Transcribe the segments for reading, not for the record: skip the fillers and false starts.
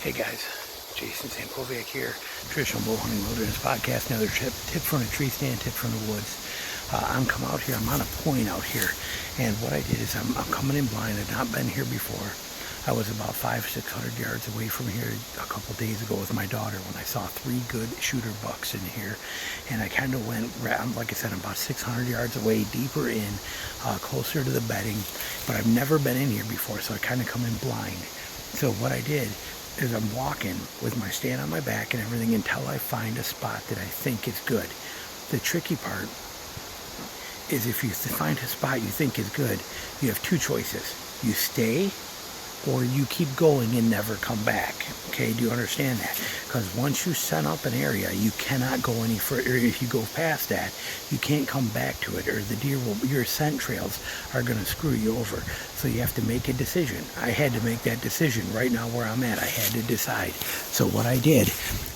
Hey guys, Jason Sankovic here, Traditional Bow Hunting Wilderness Podcast. Another tip from the tree stand, tip from the woods. I'm on a point out here, and what I did is I'm coming in blind. I've not been here before. I was about 500-600 yards away from here a couple days ago with my daughter when I saw 3 good shooter bucks in here, and I kind of went, like I said, I'm about 600 yards away, deeper in, closer to the bedding, but I've never been in here before, so I kind of come in blind. So what I did is I'm walking with my stand on my back and everything until I find a spot that I think is good. The tricky part is if you find a spot you think is good, you have 2 choices. You stay or you keep going and never come back. Okay, do you understand that? Because once you set up an area, you cannot go any further. If you go past that, you can't come back to it, or the deer will, your scent trails are going to screw you over. So you have to make a decision. I had to make that decision right now where I'm at. I had to decide. So what I did,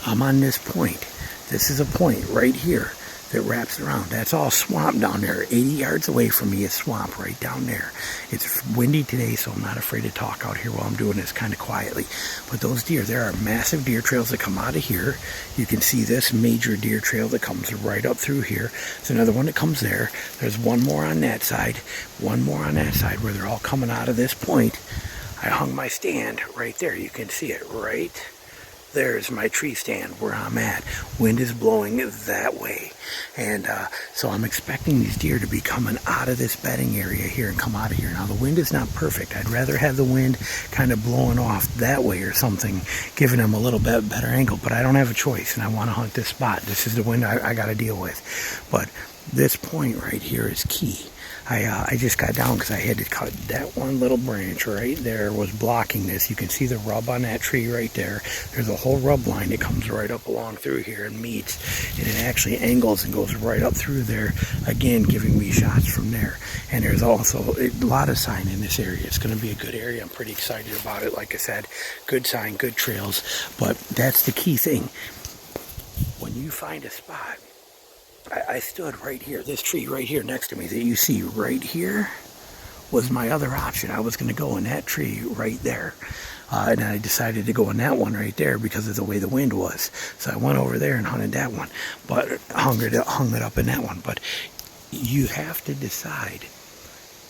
I'm on this point. This is a point right here that wraps around. That's all swamp down there. 80 yards away from me is swamp right down there. It's windy today, so I'm not afraid to talk out here while I'm doing this kind of quietly. But those deer, there are massive deer trails that come out of here. You can see this major deer trail that comes right up through here. There's another one that comes there. There's one more on that side, one more on that side where they're all coming out of this point. I hung my stand right there. You can see it right there's my tree stand where I'm at. Wind is blowing that way. And so I'm expecting these deer to be coming out of this bedding area here and come out of here. Now the wind is not perfect. I'd rather have the wind kind of blowing off that way or something, giving them a little bit better angle. But I don't have a choice, and I want to hunt this spot. This is the wind I got to deal with. But this point right here is key. I just got down because I had to cut that one little branch right there was blocking this. You can see the rub on that tree right there. There's a whole rub line that comes right up along through here and meets, and it actually angles and goes right up through there, again giving me shots from there. And there's also a lot of sign in this area. It's going to be a good area. I'm pretty excited about it. Like I said, good sign, good trails. But that's the key thing. When you find a spot, I stood right here. This tree right here next to me that you see right here was my other option. I was going to go in that tree right there. And I decided to go in that one right there because of the way the wind was. So I went over there and hunted that one, but hung it up in that one. But you have to decide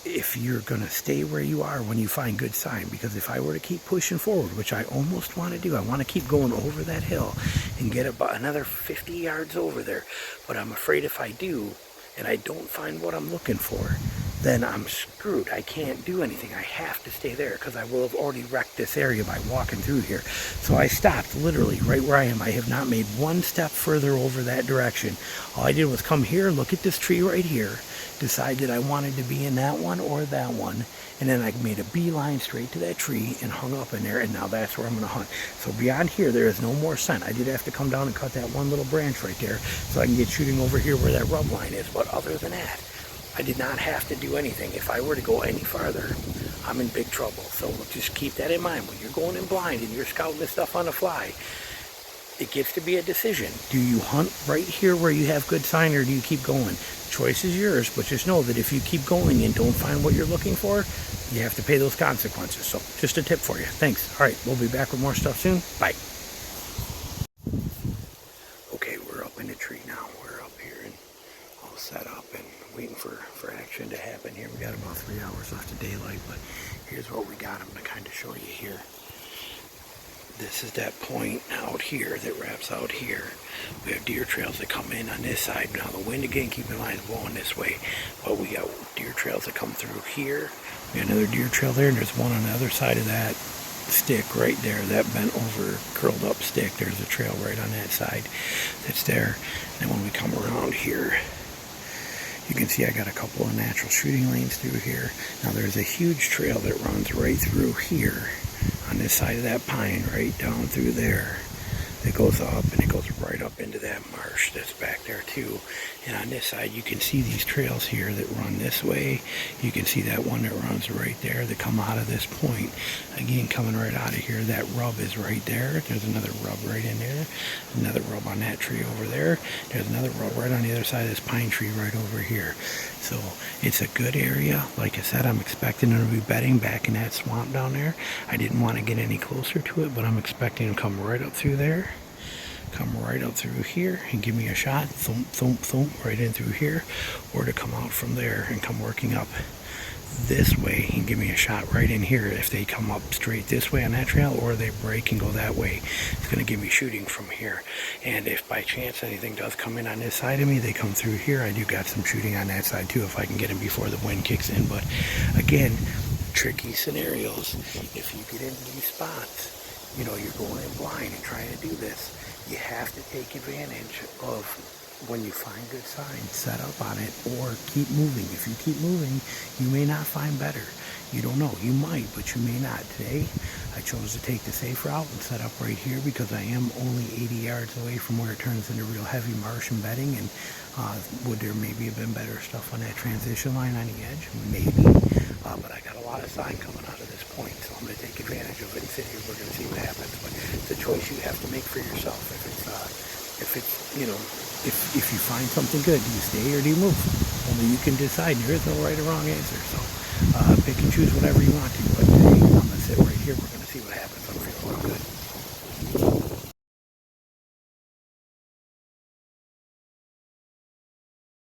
if you're going to stay where you are when you find good sign. Because if I were to keep pushing forward, which I almost want to do, I want to keep going over that hill and get about another 50 yards over there. But I'm afraid if I do and I don't find what I'm looking for, then I'm screwed. I can't do anything. I have to stay there because I will have already wrecked this area by walking through here. So I stopped literally right where I am. I have not made one step further over that direction. All I did was come here and look at this tree right here, decide that I wanted to be in that one or that one, and then I made a beeline straight to that tree and hung up in there, and now that's where I'm going to hunt. So beyond here, there is no more scent. I did have to come down and cut that one little branch right there so I can get shooting over here where that rub line is. But other than that, I did not have to do anything. If I were to go any farther, I'm in big trouble. So just keep that in mind. When you're going in blind and you're scouting this stuff on the fly, it gets to be a decision. Do you hunt right here where you have good sign, or do you keep going? The choice is yours, but just know that if you keep going and don't find what you're looking for, you have to pay those consequences. So just a tip for you. Thanks. All right, we'll be back with more stuff soon. Bye. Okay, we're up in the tree now. We're up here and all set up and waiting for action to happen here. We got about 3 hours left of daylight, but here's what we got. I'm going to kind of show you here. This is that point out here that wraps out here. We have deer trails that come in on this side. Now the wind, again, keep in mind, is blowing this way, but we got deer trails that come through here. We got another deer trail there, and there's one on the other side of that stick right there, that bent over, curled up stick. There's a trail right on that side that's there. And then when we come around here, you can see I got a couple of natural shooting lanes through here. Now there's a huge trail that runs right through here on this side of that pine, right down through there. It goes up and it goes right right up into that marsh that's back there too. And on this side, you can see these trails here that run this way. You can see that one that runs right there that come out of this point. Again, coming right out of here, that rub is right there. There's another rub right in there. Another rub on that tree over there. There's another rub right on the other side of this pine tree right over here. So it's a good area. Like I said, I'm expecting them to be bedding back in that swamp down there. I didn't want to get any closer to it, but I'm expecting them to come right up through there. Come right up through here and give me a shot, thump, thump, thump, right in through here, or to come out from there and come working up this way and give me a shot right in here. If they come up straight this way on that trail, or they break and go that way, it's going to give me shooting from here. And if by chance anything does come in on this side of me, they come through here, I do got some shooting on that side too, if I can get them before the wind kicks in. But again, tricky scenarios. If you get into these spots, you know, you're going in blind and trying to do this, you have to take advantage of when you find good signs, set up on it, or keep moving. If you keep moving, you may not find better. You don't know. You might, but you may not. Today, I chose to take the safe route and set up right here because I am only 80 yards away from where it turns into real heavy marsh and bedding. And would there maybe have been better stuff on that transition line on the edge? Maybe. But I got a lot of sign coming out of this point, so I'm going to take advantage of it and sit here. We're going to see what happens. But it's a choice you have to make for yourself. If it's, you know, if you find something good, do you stay or do you move? Only you can decide. There is no right or wrong answer. So pick and choose whatever you want to. But today, I'm going to sit right here. We're going to see what happens. I'm feeling real good.